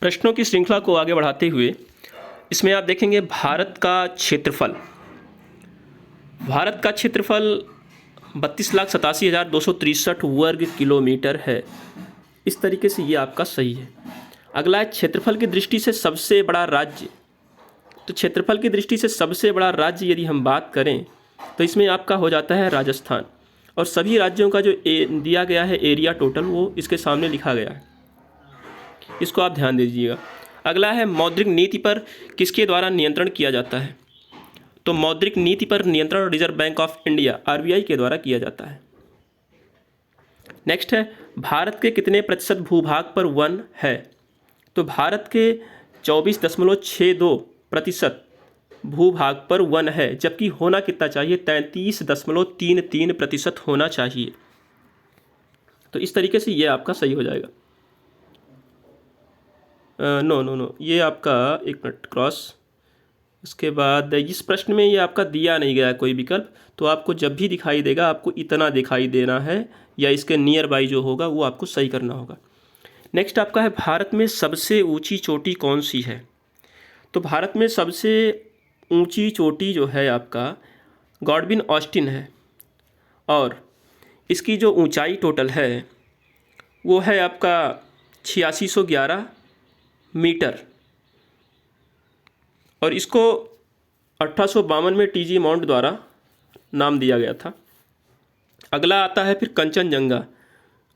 प्रश्नों की श्रृंखला को आगे बढ़ाते हुए इसमें आप देखेंगे भारत का क्षेत्रफल। भारत का क्षेत्रफल 32,87,263 वर्ग किलोमीटर है। इस तरीके से ये आपका सही है। अगला है क्षेत्रफल की दृष्टि से सबसे बड़ा राज्य। तो क्षेत्रफल की दृष्टि से सबसे बड़ा राज्य यदि हम बात करें तो इसमें आपका हो जाता है राजस्थान, और सभी राज्यों का जो दिया गया है एरिया टोटल वो इसके सामने लिखा गया है, इसको आप ध्यान दीजिएगा। अगला है मौद्रिक नीति पर किसके द्वारा नियंत्रण किया जाता है। तो मौद्रिक नीति पर नियंत्रण reserve bank of India RBI के द्वारा किया जाता है। नेक्स्ट है भारत के कितने प्रतिशत भूभाग पर वन है। तो भारत के 24.62% भूभाग पर वन है, जबकि होना कितना चाहिए 33.33% होना चाहिए। तो इस तरीके से ये आपका सही हो जाएगा। नो ये आपका एक मिनट क्रॉस। इसके बाद इस प्रश्न में ये आपका दिया नहीं गया है कोई विकल्प, तो आपको जब भी दिखाई देगा आपको इतना दिखाई देना है या इसके नियर बाई जो होगा वो आपको सही करना होगा। नेक्स्ट आपका है भारत में सबसे ऊंची चोटी कौन सी है। तो भारत में सबसे ऊंची चोटी जो है आपका गॉडविन ऑस्टिन है, और इसकी जो ऊंचाई टोटल है वो है आपका 8611 मीटर, और इसको 1852 में टीजी माउंट द्वारा नाम दिया गया था। अगला आता है फिर कंचनजंगा।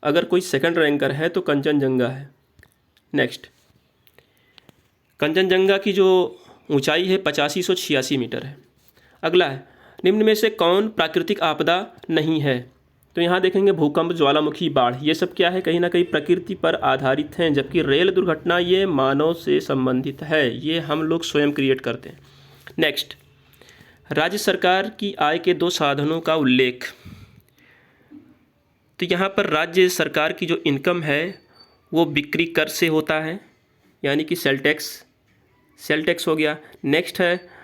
अगर कोई सेकंड रैंकर है तो कंचनजंगा है। नेक्स्ट कंचनजंगा की जो ऊंचाई है 8586 मीटर है। अगला है निम्न में से कौन प्राकृतिक आपदा नहीं है। तो यहाँ देखेंगे भूकंप, ज्वालामुखी, बाढ़, ये सब क्या है कहीं ना कहीं प्रकृति पर आधारित हैं, जबकि रेल दुर्घटना ये मानव से संबंधित है, ये हम लोग स्वयं क्रिएट करते हैं। नेक्स्ट राज्य सरकार की आय के 2 साधनों का उल्लेख। तो यहाँ पर राज्य सरकार की जो इनकम है वो बिक्री कर से होता है, यानी कि सेल टैक्स हो गया। नेक्स्ट है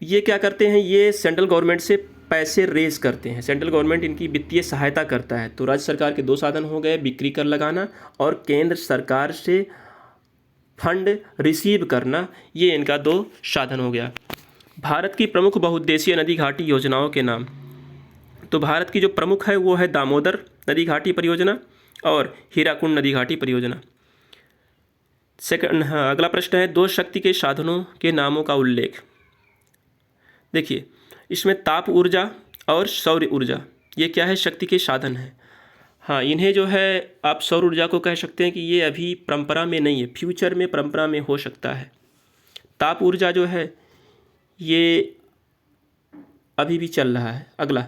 ये क्या करते हैं, ये सेंट्रल गवर्नमेंट से पैसे रेज करते हैं, सेंट्रल गवर्नमेंट इनकी वित्तीय सहायता करता है। तो राज्य सरकार के 2 साधन हो गए, बिक्री कर लगाना और केंद्र सरकार से फंड रिसीव करना, ये इनका 2 साधन हो गया। भारत की प्रमुख बहुउद्देशीय नदी घाटी योजनाओं के नाम। तो भारत की जो प्रमुख है वो है दामोदर नदी घाटी परियोजना और हीराकुंड नदी घाटी परियोजना। अगला प्रश्न है 2 शक्ति के साधनों के नामों का उल्लेख। देखिए इसमें ताप ऊर्जा और सौर ऊर्जा ये क्या है, शक्ति के साधन हैं। हाँ, इन्हें जो है आप सौर ऊर्जा को कह सकते हैं कि ये अभी परंपरा में नहीं है, फ्यूचर में परंपरा में हो सकता है। ताप ऊर्जा जो है ये अभी भी चल रहा है। अगला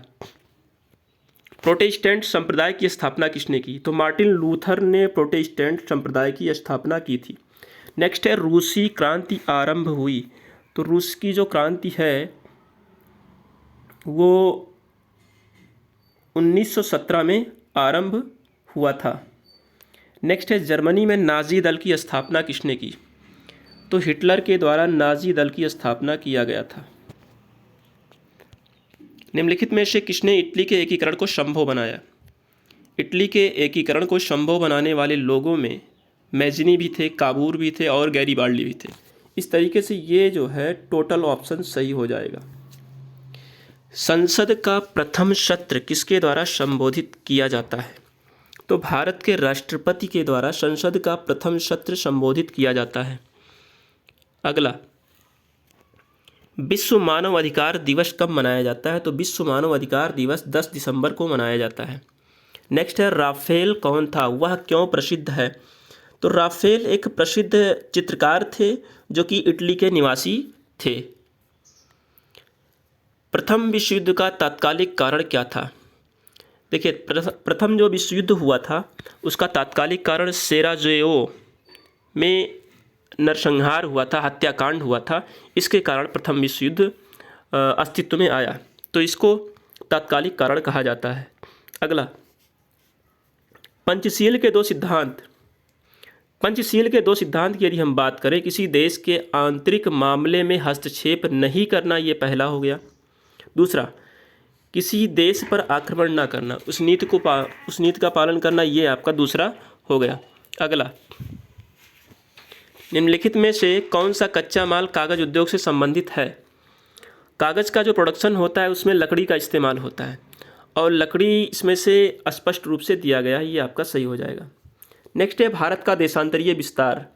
प्रोटेस्टेंट संप्रदाय की स्थापना किसने की। तो मार्टिन लूथर ने प्रोटेस्टेंट संप्रदाय की स्थापना की थी। नेक्स्ट है रूसी क्रांति आरंभ हुई। तो रूस की जो क्रांति है वो 1917 में आरंभ हुआ था। नेक्स्ट है जर्मनी में नाजी दल की स्थापना किसने की। तो हिटलर के द्वारा नाजी दल की स्थापना किया गया था। निम्नलिखित में से किसने इटली के एकीकरण को संभव बनाया। इटली के एकीकरण को संभव बनाने वाले लोगों में मैजिनी भी थे, काबूर भी थे और गैरीबाल्डी भी थे। इस तरीके से ये जो है टोटल ऑप्शन सही हो जाएगा। संसद का प्रथम सत्र किसके द्वारा संबोधित किया जाता है। तो भारत के राष्ट्रपति के द्वारा संसद का प्रथम सत्र संबोधित किया जाता है। अगला विश्व मानव अधिकार दिवस कब मनाया जाता है। तो विश्व मानव अधिकार दिवस 10 दिसंबर को मनाया जाता है। नेक्स्ट है राफेल कौन था, वह क्यों प्रसिद्ध है। तो राफेल एक प्रसिद्ध चित्रकार थे जो कि इटली के निवासी थे। प्रथम विश्व युद्ध का तात्कालिक कारण क्या था। देखिए प्रथम जो विश्व युद्ध हुआ था उसका तात्कालिक कारण सेराजेओ में नरसंहार हुआ था, हत्याकांड हुआ था, इसके कारण प्रथम विश्व युद्ध अस्तित्व में आया। तो इसको तात्कालिक कारण कहा जाता है। अगला पंचशील के 2 सिद्धांत। पंचशील के 2 सिद्धांत की यदि हम बात करें, किसी देश के आंतरिक मामले में हस्तक्षेप नहीं करना, ये पहला हो गया। दूसरा किसी देश पर आक्रमण ना करना, उस नीति का पालन करना, ये आपका दूसरा हो गया। अगला, निम्नलिखित में से कौन सा कच्चा माल कागज़ उद्योग से संबंधित है? कागज़ का जो प्रोडक्शन होता है उसमें लकड़ी का इस्तेमाल होता है और लकड़ी इसमें से स्पष्ट रूप से दिया गया है, ये आपका सही हो जाएगा। नेक्स्ट है भारत का देशांतरीय विस्तार।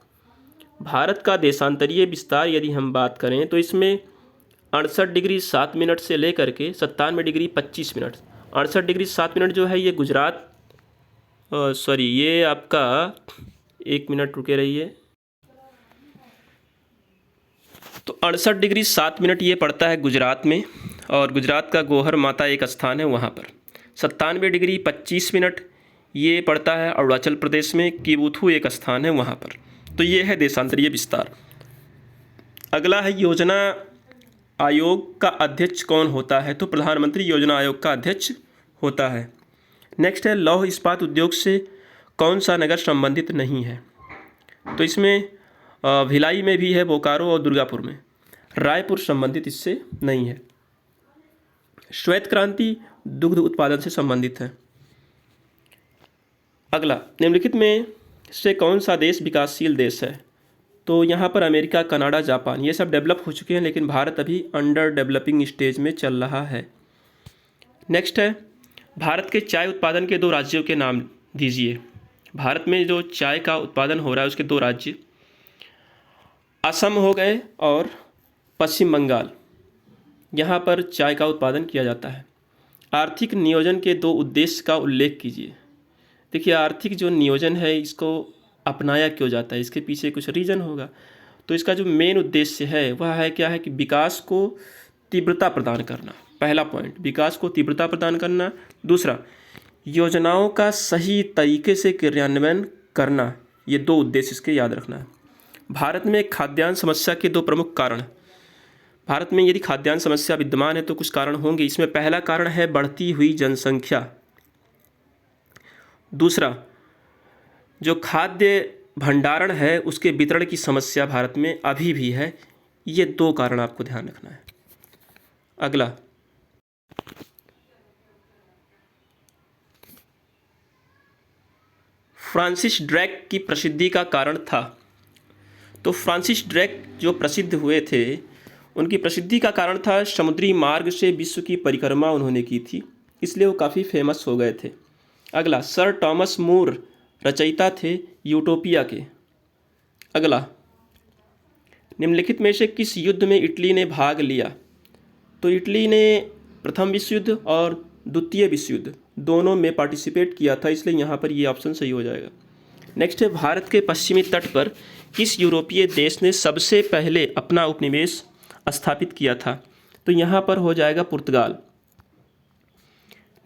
भारत का देशांतरीय विस्तार यदि हम बात करें तो इसमें 68 डिग्री 7 मिनट से लेकर के 97 डिग्री 25 मिनट। 68 डिग्री 7 मिनट जो है ये गुजरात, सॉरी ये आपका, 1 मिनट रुके रहिए, तो 68 डिग्री 7 मिनट ये पड़ता है गुजरात में और गुजरात का गोहर माता एक स्थान है वहाँ पर। 97 डिग्री 25 मिनट ये पड़ता है अरुणाचल प्रदेश में, किबुथु एक स्थान है वहाँ पर। तो ये है देशांतरीय विस्तार। अगला है योजना आयोग का अध्यक्ष कौन होता है? तो प्रधानमंत्री योजना आयोग का अध्यक्ष होता है। नेक्स्ट है लौह इस्पात उद्योग से कौन सा नगर संबंधित नहीं है? तो इसमें भिलाई में भी है, बोकारो और दुर्गापुर में। रायपुर संबंधित इससे नहीं है। श्वेत क्रांति दुग्ध उत्पादन से संबंधित है। अगला, निम्नलिखित में से कौन सा देश विकासशील देश है? तो यहाँ पर अमेरिका, कनाडा, जापान ये सब डेवलप हो चुके हैं, लेकिन भारत अभी अंडर डेवलपिंग स्टेज में चल रहा है। नेक्स्ट है भारत के चाय उत्पादन के 2 राज्यों के नाम दीजिए। भारत में जो चाय का उत्पादन हो रहा है उसके 2 राज्य असम हो गए और पश्चिम बंगाल, यहाँ पर चाय का उत्पादन किया जाता है। आर्थिक नियोजन के 2 उद्देश्य का उल्लेख कीजिए। देखिए आर्थिक जो नियोजन है इसको अपनाया क्यों जाता है, इसके पीछे कुछ रीज़न होगा। तो इसका जो मेन उद्देश्य है वह है क्या है कि विकास को तीव्रता प्रदान करना। पहला पॉइंट, विकास को तीव्रता प्रदान करना। दूसरा, योजनाओं का सही तरीके से क्रियान्वयन करना। ये 2 उद्देश्य इसके याद रखना है। भारत में खाद्यान्न समस्या के 2 प्रमुख कारण। भारत में यदि खाद्यान्न समस्या विद्यमान है तो कुछ कारण होंगे। इसमें पहला कारण है बढ़ती हुई जनसंख्या। दूसरा, जो खाद्य भंडारण है उसके वितरण की समस्या भारत में अभी भी है। ये 2 कारण आपको ध्यान रखना है। अगला, फ्रांसिस ड्रेक की प्रसिद्धि का कारण था। तो फ्रांसिस ड्रेक जो प्रसिद्ध हुए थे उनकी प्रसिद्धि का कारण था समुद्री मार्ग से विश्व की परिक्रमा उन्होंने की थी, इसलिए वो काफ़ी फेमस हो गए थे। अगला, सर टॉमस मूर रचयिता थे यूटोपिया के। अगला, निम्नलिखित में से किस युद्ध में इटली ने भाग लिया? तो इटली ने प्रथम विश्व युद्ध और द्वितीय विश्व युद्ध दोनों में पार्टिसिपेट किया था, इसलिए यहाँ पर ये ऑप्शन सही हो जाएगा। नेक्स्ट है भारत के पश्चिमी तट पर किस यूरोपीय देश ने सबसे पहले अपना उपनिवेश स्थापित किया था? तो यहाँ पर हो जाएगा पुर्तगाल।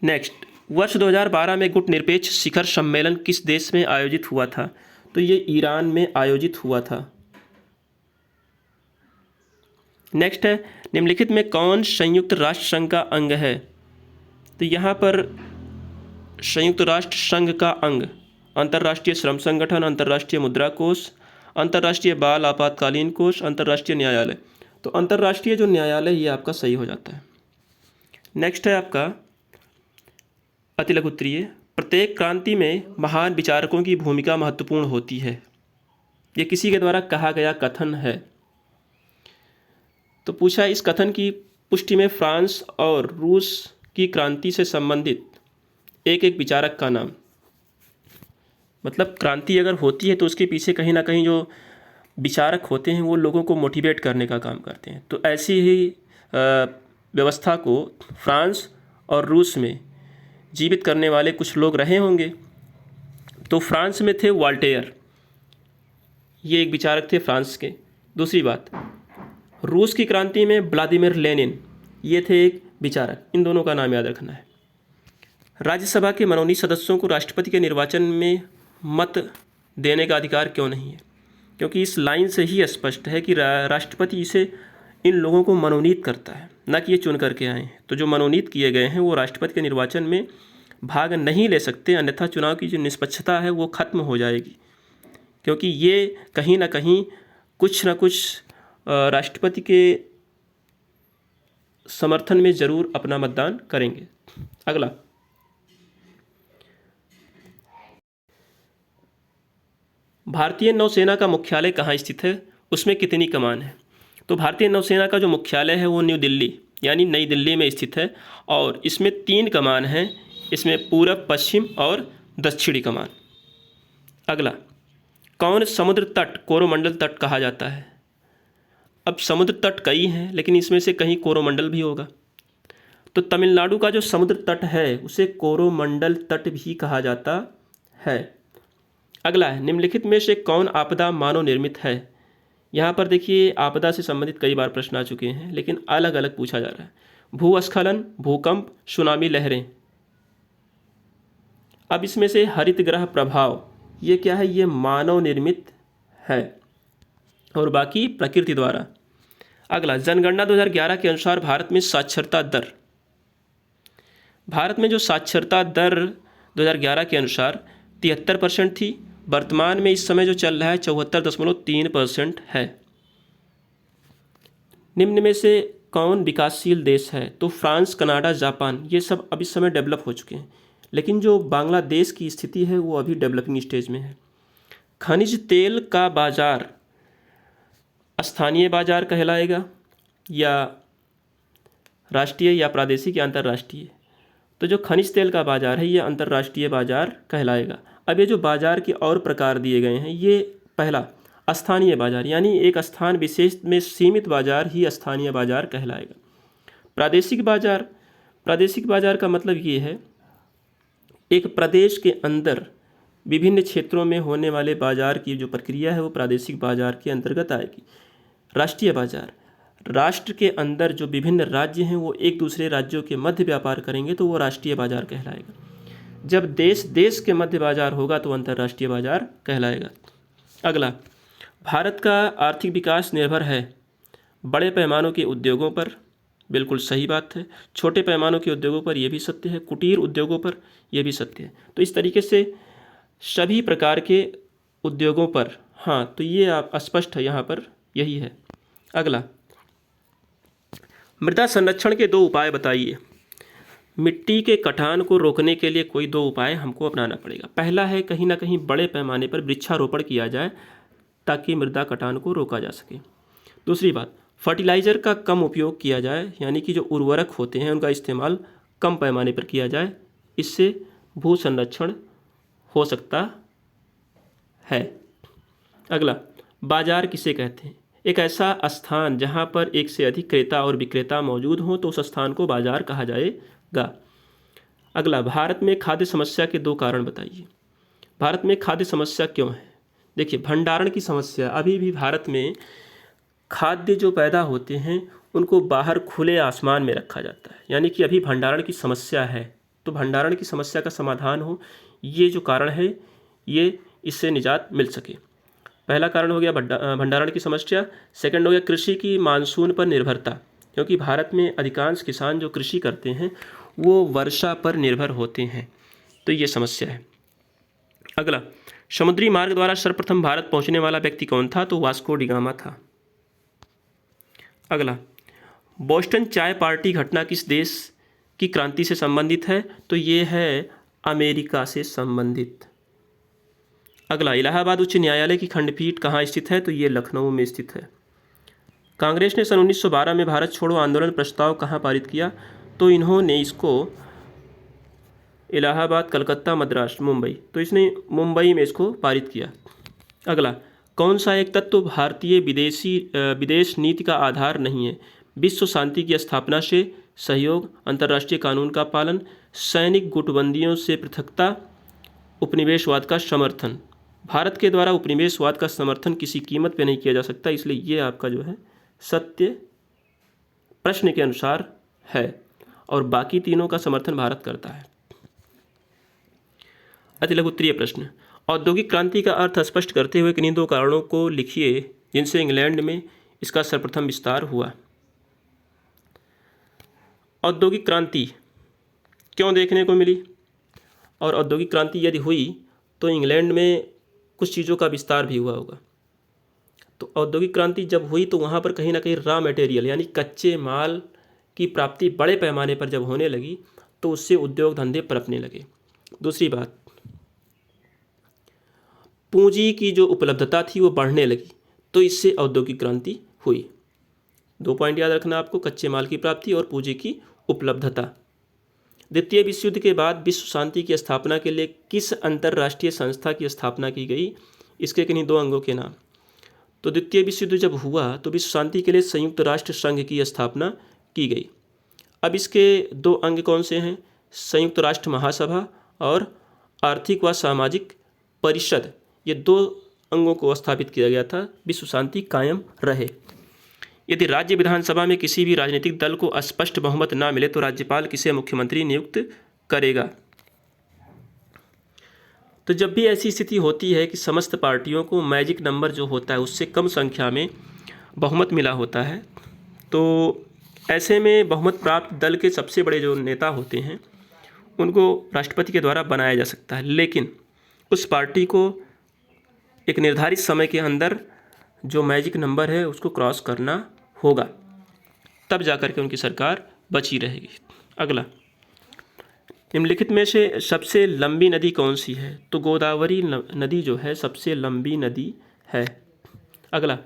नेक्स्ट, वर्ष 2012 में गुटनिरपेक्ष शिखर सम्मेलन किस देश में आयोजित हुआ था? तो ये ईरान में आयोजित हुआ था। नेक्स्ट है निम्नलिखित में कौन संयुक्त राष्ट्र संघ का अंग है? तो यहाँ पर संयुक्त राष्ट्र संघ का अंग अंतर्राष्ट्रीय श्रम संगठन, अंतर्राष्ट्रीय मुद्रा कोष, अंतर्राष्ट्रीय बाल आपातकालीन कोष, अंतर्राष्ट्रीय न्यायालय। तो अंतर्राष्ट्रीय जो न्यायालय ये आपका सही हो जाता है। नेक्स्ट है आपका अतिलघुत्तरीय। प्रत्येक क्रांति में महान विचारकों की भूमिका महत्वपूर्ण होती है। ये किसी के द्वारा कहा गया कथन है। तो पूछा इस कथन की पुष्टि में फ्रांस और रूस की क्रांति से संबंधित एक एक विचारक का नाम। मतलब क्रांति अगर होती है तो उसके पीछे कहीं ना कहीं जो विचारक होते हैं वो लोगों को मोटिवेट करने का काम करते हैं। तो ऐसी ही व्यवस्था को फ्रांस और रूस में जीवित करने वाले कुछ लोग रहे होंगे। तो फ्रांस में थे वॉल्टेयर, ये एक विचारक थे फ्रांस के। दूसरी बात, रूस की क्रांति में व्लादिमीर लेनिन, ये थे एक विचारक। इन दोनों का नाम याद रखना है। राज्यसभा के मनोनीत सदस्यों को राष्ट्रपति के निर्वाचन में मत देने का अधिकार क्यों नहीं है? क्योंकि इस लाइन से ही स्पष्ट है कि राष्ट्रपति इसे इन लोगों को मनोनीत करता है, न कि ये चुन करके आए हैं। तो जो मनोनीत किए गए हैं वो राष्ट्रपति के निर्वाचन में भाग नहीं ले सकते, अन्यथा चुनाव की जो निष्पक्षता है वो खत्म हो जाएगी। क्योंकि ये कहीं ना कहीं कुछ ना कुछ राष्ट्रपति के समर्थन में ज़रूर अपना मतदान करेंगे। अगला, भारतीय नौसेना का मुख्यालय कहाँ स्थित है, उसमें कितनी कमान है। तो भारतीय नौसेना का जो मुख्यालय है वो न्यू दिल्ली यानी नई दिल्ली में स्थित है और इसमें 3 कमान हैं, इसमें पूरब, पश्चिम और दक्षिणी कमान। अगला, कौन समुद्र तट कोरोमंडल तट कहा जाता है। अब समुद्र तट कई हैं लेकिन इसमें से कहीं कोरोमंडल भी होगा, तो तमिलनाडु का जो समुद्र तट है उसे कोरोमंडल तट भी कहा जाता है। अगला है, निम्नलिखित में से कौन आपदा मानव निर्मित है। यहाँ पर देखिए आपदा से संबंधित कई बार प्रश्न आ चुके हैं लेकिन अलग अलग पूछा जा रहा है। भूस्खलन, भूकंप, सुनामी लहरें। अब इसमें से हरित ग्रह प्रभाव ये क्या है, ये मानव निर्मित है और बाकी प्रकृति द्वारा। अगला, जनगणना 2011 के अनुसार भारत में साक्षरता दर। भारत में जो साक्षरता दर 2011 के अनुसार 73% थी, वर्तमान में इस समय जो चल रहा है 74.3% है। निम्न में से कौन विकासशील देश है, तो फ्रांस, कनाडा, जापान ये सब अब इस समय डेवलप हो चुके हैं, लेकिन जो बांग्लादेश की स्थिति है वो अभी डेवलपिंग स्टेज में है। खनिज तेल का बाजार स्थानीय बाजार कहलाएगा या राष्ट्रीय या प्रादेशिक या अंतर्राष्ट्रीय। तो जो खनिज तेल का बाजार है ये अंतर्राष्ट्रीय बाजार कहलाएगा। अब ये जो बाजार के और प्रकार दिए गए हैं, ये पहला स्थानीय बाजार यानी एक स्थान विशेष में सीमित बाजार ही स्थानीय बाजार कहलाएगा। प्रादेशिक बाजार का मतलब ये है एक प्रदेश के अंदर विभिन्न क्षेत्रों में होने वाले बाजार की जो प्रक्रिया है वो प्रादेशिक बाजार के अंतर्गत आएगी। राष्ट्रीय बाजार, राष्ट्र के अंदर जो विभिन्न राज्य हैं वो एक दूसरे राज्यों के मध्य व्यापार करेंगे तो वो राष्ट्रीय बाजार कहलाएगा। जब देश देश के मध्य बाजार होगा तो अंतर्राष्ट्रीय बाजार कहलाएगा। अगला, भारत का आर्थिक विकास निर्भर है बड़े पैमानों के उद्योगों पर। बिल्कुल सही बात है। छोटे पैमानों के उद्योगों पर यह भी सत्य है, कुटीर उद्योगों पर यह भी सत्य है। तो इस तरीके से सभी प्रकार के उद्योगों पर, हाँ, तो ये आप स्पष्ट है यहाँ पर, यही है। अगला, मृदा संरक्षण के 2 उपाय बताइए। मिट्टी के कटान को रोकने के लिए कोई 2 उपाय हमको अपनाना पड़ेगा। पहला है कहीं ना कहीं बड़े पैमाने पर वृक्षारोपण किया जाए ताकि मृदा कटान को रोका जा सके। दूसरी बात, फर्टिलाइज़र का कम उपयोग किया जाए यानी कि जो उर्वरक होते हैं उनका इस्तेमाल कम पैमाने पर किया जाए, इससे भू संरक्षण हो सकता है। अगला, बाजार किसे कहते हैं। एक ऐसा स्थान जहां पर एक से अधिक क्रेता और विक्रेता मौजूद हों तो उस स्थान को बाजार कहा जाएगा। अगला, भारत में खाद्य समस्या के 2 कारण बताइए। भारत में खाद्य समस्या क्यों है। देखिए, भंडारण की समस्या, अभी भी भारत में खाद्य जो पैदा होते हैं उनको बाहर खुले आसमान में रखा जाता है, यानी कि अभी भंडारण की समस्या है। तो भंडारण की समस्या का समाधान हो, ये जो कारण है ये इससे निजात मिल सके। पहला कारण हो गया भंडारण की समस्या। सेकंड हो गया कृषि की मानसून पर निर्भरता, क्योंकि भारत में अधिकांश किसान जो कृषि करते हैं वो वर्षा पर निर्भर होते हैं, तो ये समस्या है। अगला, समुद्री मार्ग द्वारा सर्वप्रथम भारत पहुंचने वाला व्यक्ति कौन था, तो वास्को डी गामा था। अगला, बोस्टन चाय पार्टी घटना किस देश की क्रांति से संबंधित है, तो ये है अमेरिका से संबंधित। अगला, इलाहाबाद उच्च न्यायालय की खंडपीठ कहाँ स्थित है, तो ये लखनऊ में स्थित है। कांग्रेस ने सन 1912 में भारत छोड़ो आंदोलन प्रस्ताव कहाँ पारित किया, तो इन्होंने इसको इलाहाबाद, कलकत्ता, मद्रास, मुंबई, तो इसने मुंबई में इसको पारित किया। अगला, कौन सा एक तत्व भारतीय विदेश नीति का आधार नहीं है। विश्व शांति की स्थापना से सहयोग, अंतर्राष्ट्रीय कानून का पालन, सैनिक गुटबंदियों से पृथकता, उपनिवेशवाद का समर्थन। भारत के द्वारा उपनिवेशवाद का समर्थन किसी कीमत पे नहीं किया जा सकता, इसलिए ये आपका जो है सत्य प्रश्न के अनुसार है और बाकी तीनों का समर्थन भारत करता है। अति लघु उत्तरीय प्रश्न, औद्योगिक क्रांति का अर्थ स्पष्ट करते हुए किन्हीं 2 कारणों को लिखिए जिनसे इंग्लैंड में इसका सर्वप्रथम विस्तार हुआ। औद्योगिक क्रांति क्यों देखने को मिली, और औद्योगिक क्रांति यदि हुई तो इंग्लैंड में कुछ चीज़ों का विस्तार भी हुआ होगा। तो औद्योगिक क्रांति जब हुई तो वहाँ पर कहीं ना कहीं रॉ मटेरियल यानी कच्चे माल की प्राप्ति बड़े पैमाने पर जब होने लगी तो उससे उद्योग धंधे पनपने लगे। दूसरी बात, पूंजी की जो उपलब्धता थी वो बढ़ने लगी, तो इससे औद्योगिक क्रांति हुई। 2 पॉइंट याद रखना आपको, कच्चे माल की प्राप्ति और पूंजी की उपलब्धता। द्वितीय विश्व युद्ध के बाद विश्व शांति की स्थापना के लिए किस अंतर्राष्ट्रीय संस्था की स्थापना की गई? इसके किन्हीं 2 अंगों के नाम। तो द्वितीय विश्व युद्ध जब हुआ तो विश्व शांति के लिए संयुक्त राष्ट्र संघ की स्थापना की गई। अब इसके 2 अंग कौन से हैं? संयुक्त राष्ट्र महासभा और आर्थिक व सामाजिक परिषद, ये 2 अंगों को स्थापित किया गया था, विश्व शांति कायम रहे। यदि राज्य विधानसभा में किसी भी राजनीतिक दल को स्पष्ट बहुमत ना मिले तो राज्यपाल किसे मुख्यमंत्री नियुक्त करेगा? तो जब भी ऐसी स्थिति होती है कि समस्त पार्टियों को मैजिक नंबर जो होता है उससे कम संख्या में बहुमत मिला होता है, तो ऐसे में बहुमत प्राप्त दल के सबसे बड़े जो नेता होते हैं उनको राष्ट्रपति के द्वारा बनाया जा सकता है, लेकिन उस पार्टी को एक निर्धारित समय के अंदर जो मैजिक नंबर है उसको क्रॉस करना होगा, तब जाकर के उनकी सरकार बची रहेगी। अगला, निम्नलिखित में से सबसे लंबी नदी कौन सी है? तो गोदावरी नदी जो है सबसे लंबी नदी है। अगला,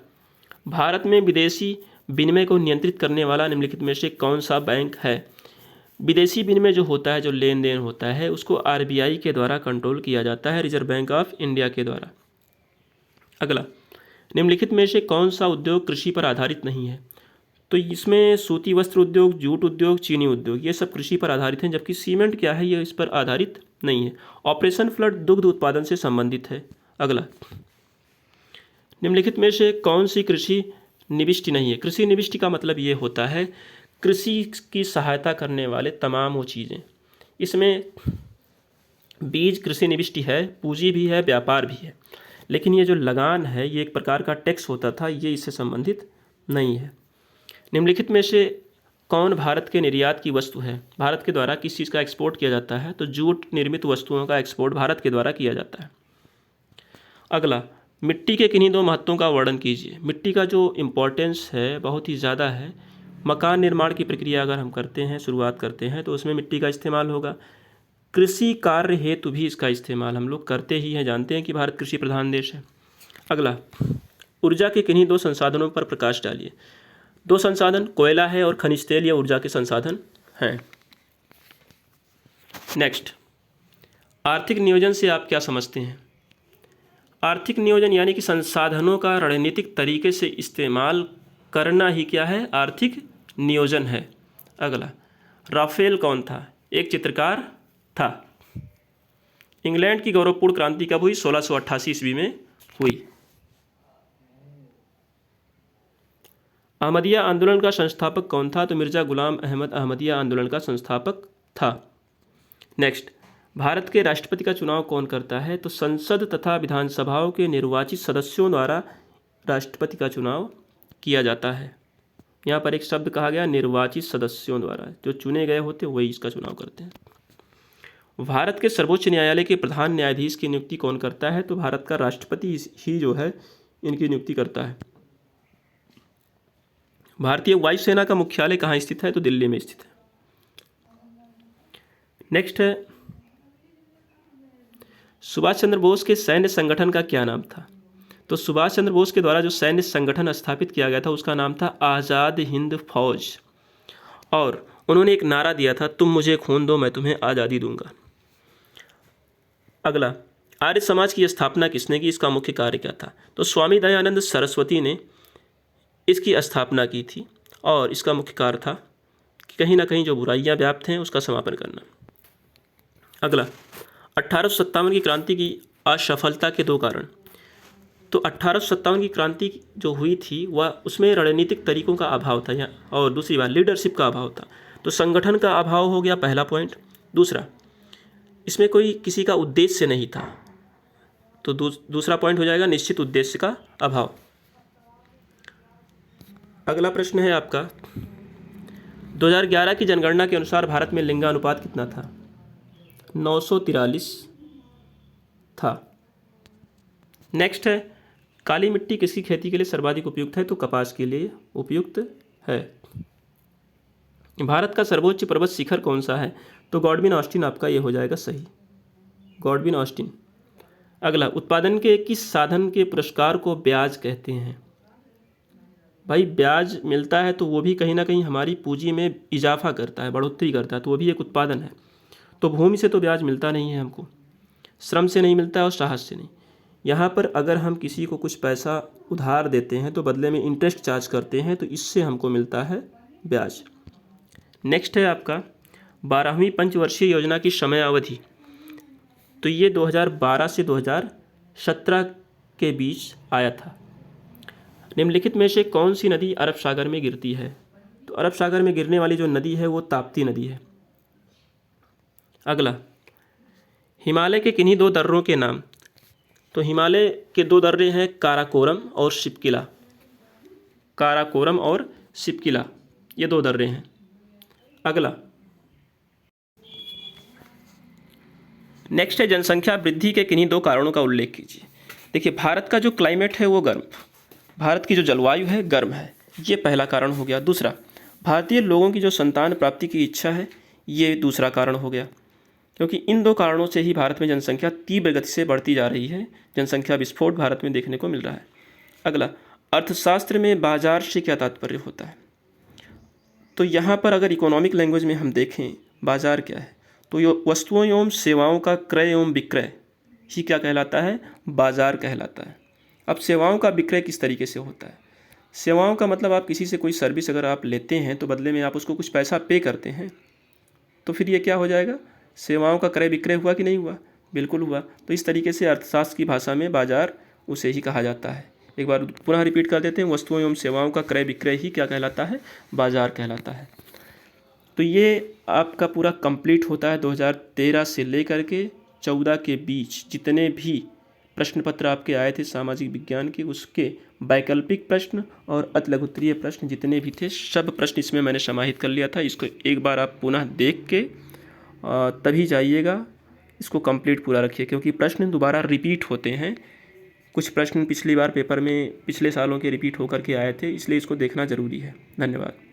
भारत में विदेशी विनिमय को नियंत्रित करने वाला निम्नलिखित में से कौन सा बैंक है? विदेशी विनिमय जो होता है, जो लेन देन होता है, उसको आरबीआई के द्वारा कंट्रोल किया जाता है, रिजर्व बैंक ऑफ इंडिया के द्वारा। अगला, निम्नलिखित में से कौन सा उद्योग कृषि पर आधारित नहीं है? तो इसमें सूती वस्त्र उद्योग, जूट उद्योग, चीनी उद्योग, ये सब कृषि पर आधारित हैं, जबकि सीमेंट क्या है, ये इस पर आधारित नहीं है। ऑपरेशन फ्लड दुग्ध उत्पादन से संबंधित है। अगला, निम्नलिखित में से कौन सी कृषि निविष्टि नहीं है? कृषि निविष्टि का मतलब ये होता है कृषि की सहायता करने वाले तमाम वो चीज़ें। इसमें बीज कृषि निविष्टि है, पूंजी भी है, व्यापार भी है, लेकिन ये जो लगान है ये एक प्रकार का टैक्स होता था, ये इससे संबंधित नहीं है। निम्नलिखित में से कौन भारत के निर्यात की वस्तु है? भारत के द्वारा किस चीज़ का एक्सपोर्ट किया जाता है? तो जूट निर्मित वस्तुओं का एक्सपोर्ट भारत के द्वारा किया जाता है। अगला, मिट्टी के किन्हीं 2 महत्वों का वर्णन कीजिए। मिट्टी का जो इम्पोर्टेंस है बहुत ही ज़्यादा है। मकान निर्माण की प्रक्रिया अगर हम करते हैं, शुरुआत करते हैं, तो उसमें मिट्टी का इस्तेमाल होगा। कृषि कार्य हेतु भी इसका इस्तेमाल हम लोग करते ही हैं, जानते हैं कि भारत कृषि प्रधान देश है। अगला, ऊर्जा के किन्हीं 2 संसाधनों पर प्रकाश डालिए। 2 संसाधन कोयला है और खनिज तेल, या ऊर्जा के संसाधन हैं। नेक्स्ट, आर्थिक नियोजन से आप क्या समझते हैं? आर्थिक नियोजन यानी कि संसाधनों का रणनीतिक तरीके से इस्तेमाल करना ही क्या है? आर्थिक नियोजन है। अगला, राफेल कौन था? एक चित्रकार था। इंग्लैंड की गौरवपूर्ण क्रांति कब हुई? 1688 ईस्वी में हुई। अहमदिया आंदोलन का संस्थापक कौन था? तो मिर्ज़ा गुलाम अहमद अहमदिया आंदोलन का संस्थापक था। नेक्स्ट, भारत के राष्ट्रपति का चुनाव कौन करता है? तो संसद तथा विधानसभाओं के निर्वाचित सदस्यों द्वारा राष्ट्रपति का चुनाव किया जाता है। यहाँ पर एक शब्द कहा गया, निर्वाचित सदस्यों द्वारा, जो चुने गए होते वही इसका चुनाव करते हैं। भारत के सर्वोच्च न्यायालय के प्रधान न्यायाधीश की नियुक्ति कौन करता है? तो भारत का राष्ट्रपति ही जो है इनकी नियुक्ति करता है। भारतीय वायुसेना का मुख्यालय कहाँ स्थित है? तो दिल्ली में स्थित है। नेक्स्ट है, सुभाष चंद्र बोस के सैन्य संगठन का क्या नाम था? तो सुभाष चंद्र बोस के द्वारा जो सैन्य संगठन स्थापित किया गया था उसका नाम था आज़ाद हिंद फौज, और उन्होंने एक नारा दिया था, तुम मुझे खून दो मैं तुम्हें आज़ादी दूंगा। अगला, आर्य समाज की स्थापना किसने की? इसका मुख्य कार्य क्या था? तो स्वामी दयानंद सरस्वती ने इसकी स्थापना की थी, और इसका मुख्य कार्य था कि कहीं ना कहीं जो बुराइयां व्याप्त हैं उसका समापन करना। अगला, 1857 की क्रांति की असफलता के 2 कारण। तो 1857 की क्रांति जो हुई थी वह उसमें रणनीतिक तरीकों का अभाव था, और दूसरी बात लीडरशिप का अभाव था। तो संगठन का अभाव हो गया पहला पॉइंट। दूसरा, इसमें कोई किसी का उद्देश्य नहीं था, तो दूसरा पॉइंट हो जाएगा निश्चित उद्देश्य का अभाव। अगला प्रश्न है आपका, 2011 की जनगणना के अनुसार भारत में लिंगानुपात कितना था? 943 था। नेक्स्ट है, काली मिट्टी किसकी खेती के लिए सर्वाधिक उपयुक्त है? तो कपास के लिए उपयुक्त है। भारत का सर्वोच्च पर्वत शिखर कौन सा है? तो गॉडविन ऑस्टिन आपका ये हो जाएगा सही, गॉडविन ऑस्टिन। अगला, उत्पादन के किस साधन के पुरस्कार को ब्याज कहते हैं? भाई ब्याज मिलता है तो वो भी कहीं ना कहीं हमारी पूंजी में इजाफा करता है, बढ़ोतरी करता है, तो वो भी एक उत्पादन है। तो भूमि से तो ब्याज मिलता नहीं है हमको, श्रम से नहीं मिलता है और साहस से नहीं। यहाँ पर अगर हम किसी को कुछ पैसा उधार देते हैं तो बदले में इंटरेस्ट चार्ज करते हैं, तो इससे हमको मिलता है ब्याज। नेक्स्ट है आपका 12वीं पंचवर्षीय योजना की समय अवधि। तो ये 2012 से 2017 के बीच आया था। निम्नलिखित में से कौन सी नदी अरब सागर में गिरती है? तो अरब सागर में गिरने वाली जो नदी है वो ताप्ती नदी है। अगला, हिमालय के किन्हीं दो दर्रों के नाम। तो हिमालय के दो दर्रे हैं काराकोरम और शिपकिला। काराकोरम और शिपकिला ये दो दर्रे हैं। अगला, नेक्स्ट है जनसंख्या वृद्धि के किन्हीं दो कारणों का उल्लेख कीजिए। देखिए, भारत का जो क्लाइमेट है वो गर्म, भारत की जो जलवायु है गर्म है, ये पहला कारण हो गया। दूसरा, भारतीय लोगों की जो संतान प्राप्ति की इच्छा है, ये दूसरा कारण हो गया, क्योंकि इन दो कारणों से ही भारत में जनसंख्या तीव्र गति से बढ़ती जा रही है। जनसंख्या विस्फोट भारत में देखने को मिल रहा है। अगला, अर्थशास्त्र में बाजार से क्या तात्पर्य होता है? तो यहाँ पर अगर इकोनॉमिक लैंग्वेज में हम देखें बाजार क्या है, तो ये वस्तुओं एवं सेवाओं का क्रय एवं विक्रय ही क्या कहलाता है? बाजार कहलाता है। अब सेवाओं का विक्रय किस तरीके से होता है? सेवाओं का मतलब आप किसी से कोई सर्विस अगर आप लेते हैं तो बदले में आप उसको कुछ पैसा पे करते हैं, तो फिर ये क्या हो जाएगा? सेवाओं का क्रय विक्रय हुआ कि नहीं हुआ? बिल्कुल हुआ। तो इस तरीके से अर्थशास्त्र की भाषा में बाजार उसे ही कहा जाता है। एक बार पुनः रिपीट कर देते हैं, वस्तुओं एवं सेवाओं का क्रय विक्रय ही क्या कहलाता है? बाजार कहलाता है। तो ये आपका पूरा कंप्लीट होता है 2013 से लेकर के 14 के बीच जितने भी प्रश्न पत्र आपके आए थे सामाजिक विज्ञान के, उसके वैकल्पिक प्रश्न और अति लघुत्तरीय प्रश्न जितने भी थे, सब प्रश्न इसमें मैंने समाहित कर लिया था। इसको एक बार आप पुनः देख के तभी जाइएगा, इसको कंप्लीट पूरा रखिए, क्योंकि प्रश्न दोबारा रिपीट होते हैं। कुछ प्रश्न पिछली बार पेपर में पिछले सालों के रिपीट होकर के आए थे, इसलिए इसको देखना ज़रूरी है। धन्यवाद।